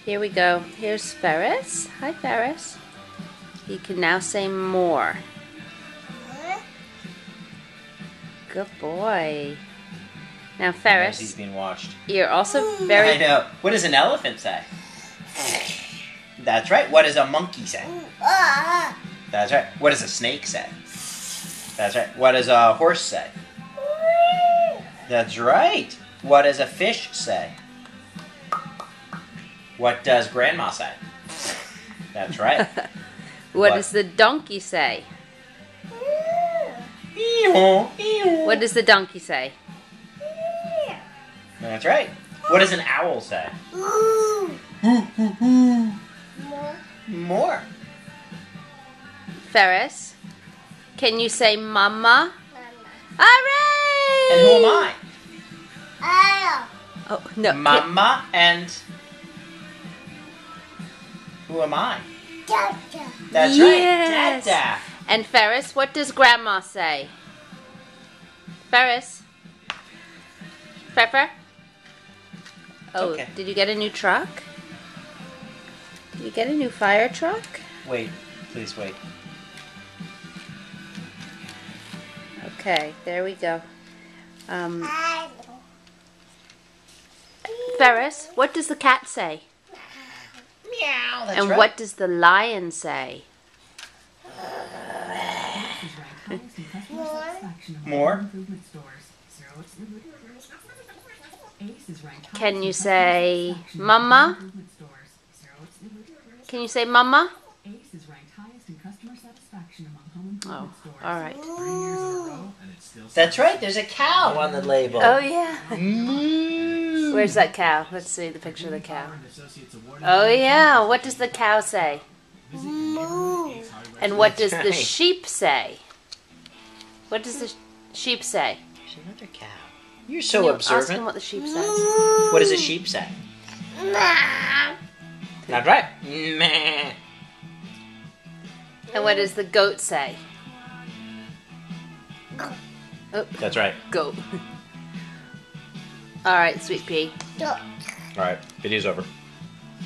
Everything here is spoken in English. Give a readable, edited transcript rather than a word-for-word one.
Here we go. Here's Ferris. Hi, Ferris. He can now say more. Good boy. Now, Ferris, he's being watched. You're also very... I know. What does an elephant say? That's right. What does a monkey say? That's right. What does a snake say? That's right. What does a horse say? That's right. What does a fish say? What does Grandma say? That's right. What does the donkey say? What does the donkey say? That's right. What does an owl say? More. Ferris, can you say mama? Hooray! And who am I? Oh, no. Mama and... Who am I? That's Yes. right. Dada. And Ferris, what does Grandma say? Ferris? Pepper? Oh, Okay. Did you get a new truck? Did you get a new fire truck? Wait. Please wait. Okay, there we go. Ferris, what does the cat say? Meow. That's And right. what does the lion say? More. Can you say mama? Can you say mama? Oh, all right. That's right. There's a cow on the label. Oh, yeah. Moo. Where's that cow? Let's see the picture of the cow. Oh, yeah. What does the cow say? And what does the sheep say? What does the sheep say? There's another cow. You're so Can you observant. ask him what the sheep says. What does a sheep say? That's right. Meh. And what does the goat say? Oh, That's right. goat. All right, Sweet Pea. All right. Video's over.